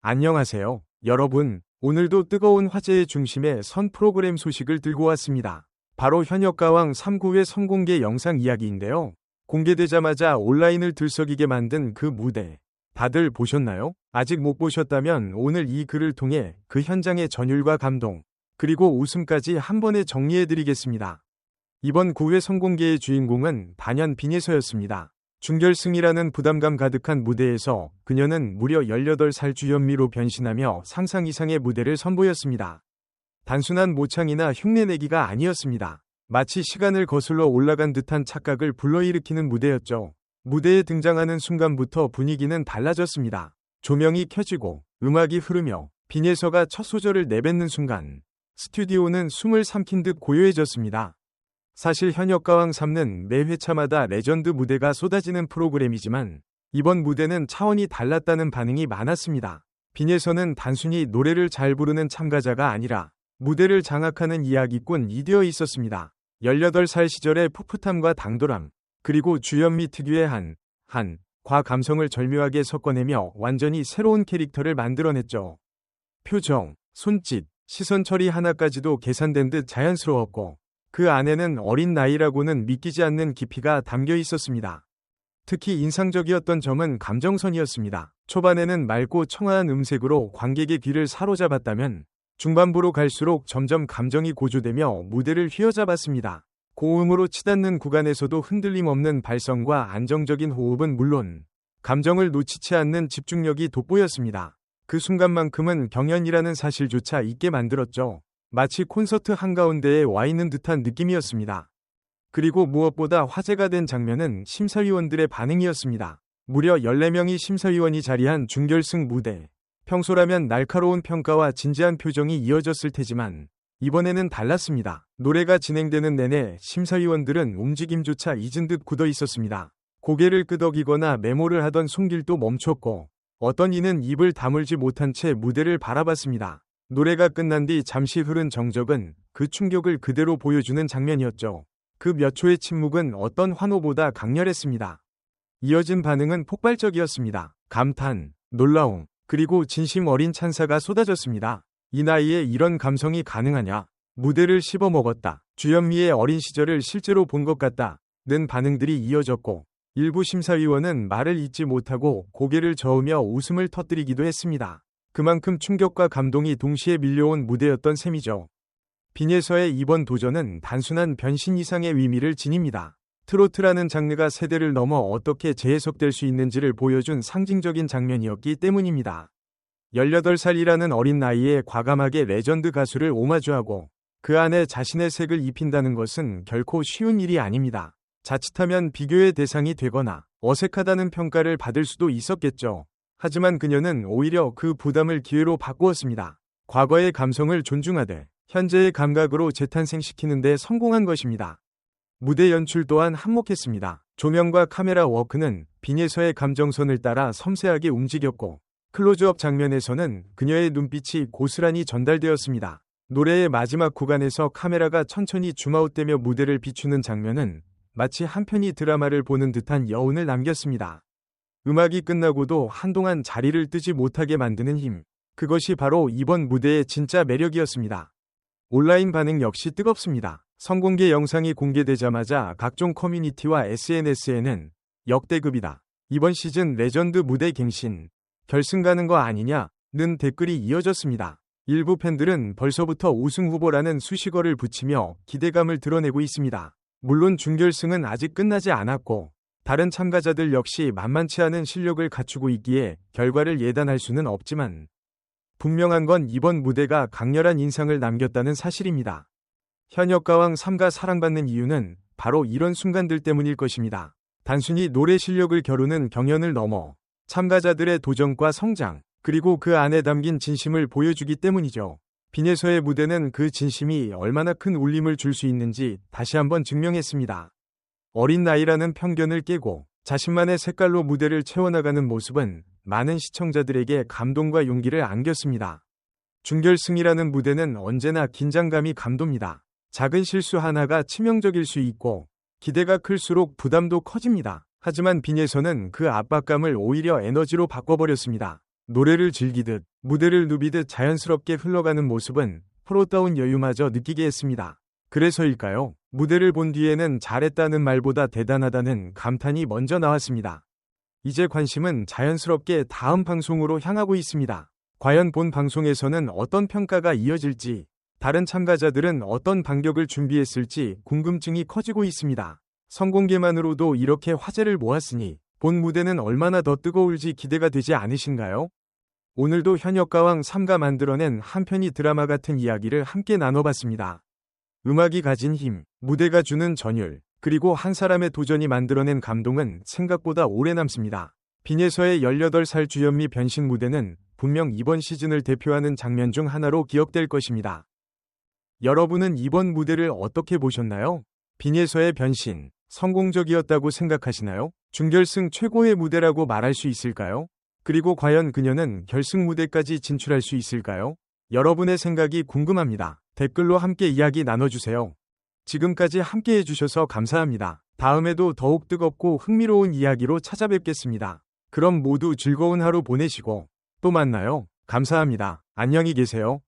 안녕하세요, 여러분. 오늘도 뜨거운 화제의 중심에 선 프로그램 소식을 들고 왔습니다. 바로 현역가왕 3구의 선공개 영상 이야기인데요. 공개되자마자 온라인을 들썩이게 만든 그 무대. 다들 보셨나요? 아직 못 보셨다면 오늘 이 글을 통해 그 현장의 전율과 감동, 그리고 웃음까지 한 번에 정리해드리겠습니다. 이번 9회 선공개의 주인공은 단연 빈예서였습니다. 준결승이라는 부담감 가득한 무대에서 그녀는 무려 18살 주현미로 변신하며 상상 이상의 무대를 선보였습니다. 단순한 모창이나 흉내내기가 아니었습니다. 마치 시간을 거슬러 올라간 듯한 착각을 불러일으키는 무대였죠. 무대에 등장하는 순간부터 분위기는 달라졌습니다. 조명이 켜지고 음악이 흐르며 빈예서가 첫 소절을 내뱉는 순간 스튜디오는 숨을 삼킨 듯 고요해졌습니다. 사실 현역가왕 3는 매 회차마다 레전드 무대가 쏟아지는 프로그램이지만 이번 무대는 차원이 달랐다는 반응이 많았습니다. 빈예서는 단순히 노래를 잘 부르는 참가자가 아니라 무대를 장악하는 이야기꾼이 되어 있었습니다. 18살 시절의 풋풋함과 당돌함, 그리고 주현미 특유의 과 감성을 절묘하게 섞어내며 완전히 새로운 캐릭터를 만들어냈죠. 표정, 손짓, 시선 처리 하나까지도 계산된 듯 자연스러웠고 그 안에는 어린 나이라고는 믿기지 않는 깊이가 담겨 있었습니다. 특히 인상적이었던 점은 감정선이었습니다. 초반에는 맑고 청아한 음색으로 관객의 귀를 사로잡았다면 중반부로 갈수록 점점 감정이 고조되며 무대를 휘어잡았습니다. 고음으로 치닫는 구간에서도 흔들림 없는 발성과 안정적인 호흡은 물론 감정을 놓치지 않는 집중력이 돋보였습니다. 그 순간만큼은 경연이라는 사실조차 잊게 만들었죠. 마치 콘서트 한가운데에 와 있는 듯한 느낌이었습니다. 그리고 무엇보다 화제가 된 장면은 심사위원들의 반응이었습니다. 무려 14명의 심사위원이 자리한 준결승 무대. 평소라면 날카로운 평가와 진지한 표정이 이어졌을 테지만 이번에는 달랐습니다. 노래가 진행되는 내내 심사위원들은 움직임조차 잊은 듯 굳어 있었습니다. 고개를 끄덕이거나 메모를 하던 손길도 멈췄고 어떤 이는 입을 다물지 못한 채 무대를 바라봤습니다. 노래가 끝난 뒤 잠시 흐른 정적은 그 충격을 그대로 보여주는 장면이었죠. 그 몇 초의 침묵은 어떤 환호보다 강렬했습니다. 이어진 반응은 폭발적이었습니다. 감탄, 놀라움, 그리고 진심 어린 찬사가 쏟아졌습니다. 이 나이에 이런 감성이 가능하냐? 무대를 씹어먹었다. 주현미의 어린 시절을 실제로 본 것 같다. 는 반응들이 이어졌고 일부 심사위원은 말을 잇지 못하고 고개를 저으며 웃음을 터뜨리기도 했습니다. 그만큼 충격과 감동이 동시에 밀려온 무대였던 셈이죠. 빈예서의 이번 도전은 단순한 변신 이상의 의미를 지닙니다. 트로트라는 장르가 세대를 넘어 어떻게 재해석될 수 있는지를 보여준 상징적인 장면이었기 때문입니다. 18살이라는 어린 나이에 과감하게 레전드 가수를 오마주하고 그 안에 자신의 색을 입힌다는 것은 결코 쉬운 일이 아닙니다. 자칫하면 비교의 대상이 되거나 어색하다는 평가를 받을 수도 있었겠죠. 하지만 그녀는 오히려 그 부담을 기회로 바꾸었습니다. 과거의 감성을 존중하되 현재의 감각으로 재탄생시키는 데 성공한 것입니다. 무대 연출 또한 한몫했습니다. 조명과 카메라 워크는 빈예서의 감정선을 따라 섬세하게 움직였고 클로즈업 장면에서는 그녀의 눈빛이 고스란히 전달되었습니다. 노래의 마지막 구간에서 카메라가 천천히 줌아웃되며 무대를 비추는 장면은 마치 한 편의 드라마를 보는 듯한 여운을 남겼습니다. 음악이 끝나고도 한동안 자리를 뜨지 못하게 만드는 힘. 그것이 바로 이번 무대의 진짜 매력이었습니다. 온라인 반응 역시 뜨겁습니다. 선공개 영상이 공개되자마자 각종 커뮤니티와 SNS에는 역대급이다. 이번 시즌 레전드 무대 갱신. 결승 가는 거 아니냐는 댓글이 이어졌습니다. 일부 팬들은 벌써부터 우승 후보라는 수식어를 붙이며 기대감을 드러내고 있습니다. 물론 준결승은 아직 끝나지 않았고 다른 참가자들 역시 만만치 않은 실력을 갖추고 있기에 결과를 예단할 수는 없지만 분명한 건 이번 무대가 강렬한 인상을 남겼다는 사실입니다. 현역가왕 3가 사랑받는 이유는 바로 이런 순간들 때문일 것입니다. 단순히 노래 실력을 겨루는 경연을 넘어 참가자들의 도전과 성장, 그리고 그 안에 담긴 진심을 보여주기 때문이죠. 빈예서의 무대는 그 진심이 얼마나 큰 울림을 줄 수 있는지 다시 한번 증명했습니다. 어린 나이라는 편견을 깨고 자신만의 색깔로 무대를 채워나가는 모습은 많은 시청자들에게 감동과 용기를 안겼습니다. 준결승이라는 무대는 언제나 긴장감이 감돕니다. 작은 실수 하나가 치명적일 수 있고 기대가 클수록 부담도 커집니다. 하지만 빈예서는 그 압박감을 오히려 에너지로 바꿔버렸습니다. 노래를 즐기듯 무대를 누비듯 자연스럽게 흘러가는 모습은 프로다운 여유마저 느끼게 했습니다. 그래서일까요? 무대를 본 뒤에는 잘했다는 말보다 대단하다는 감탄이 먼저 나왔습니다. 이제 관심은 자연스럽게 다음 방송으로 향하고 있습니다. 과연 본 방송에서는 어떤 평가가 이어질지, 다른 참가자들은 어떤 반격을 준비했을지 궁금증이 커지고 있습니다. 선공개만으로도 이렇게 화제를 모았으니 본 무대는 얼마나 더 뜨거울지 기대가 되지 않으신가요? 오늘도 현역가왕 3가 만들어낸 한편의 드라마 같은 이야기를 함께 나눠봤습니다. 음악이 가진 힘, 무대가 주는 전율, 그리고 한 사람의 도전이 만들어낸 감동은 생각보다 오래 남습니다. 빈예서의 18살 주현미 변신 무대는 분명 이번 시즌을 대표하는 장면 중 하나로 기억될 것입니다. 여러분은 이번 무대를 어떻게 보셨나요? 빈예서의 변신, 성공적이었다고 생각하시나요? 준결승 최고의 무대라고 말할 수 있을까요? 그리고 과연 그녀는 결승 무대까지 진출할 수 있을까요? 여러분의 생각이 궁금합니다. 댓글로 함께 이야기 나눠주세요. 지금까지 함께 해주셔서 감사합니다. 다음에도 더욱 뜨겁고 흥미로운 이야기로 찾아뵙겠습니다. 그럼 모두 즐거운 하루 보내시고 또 만나요. 감사합니다. 안녕히 계세요.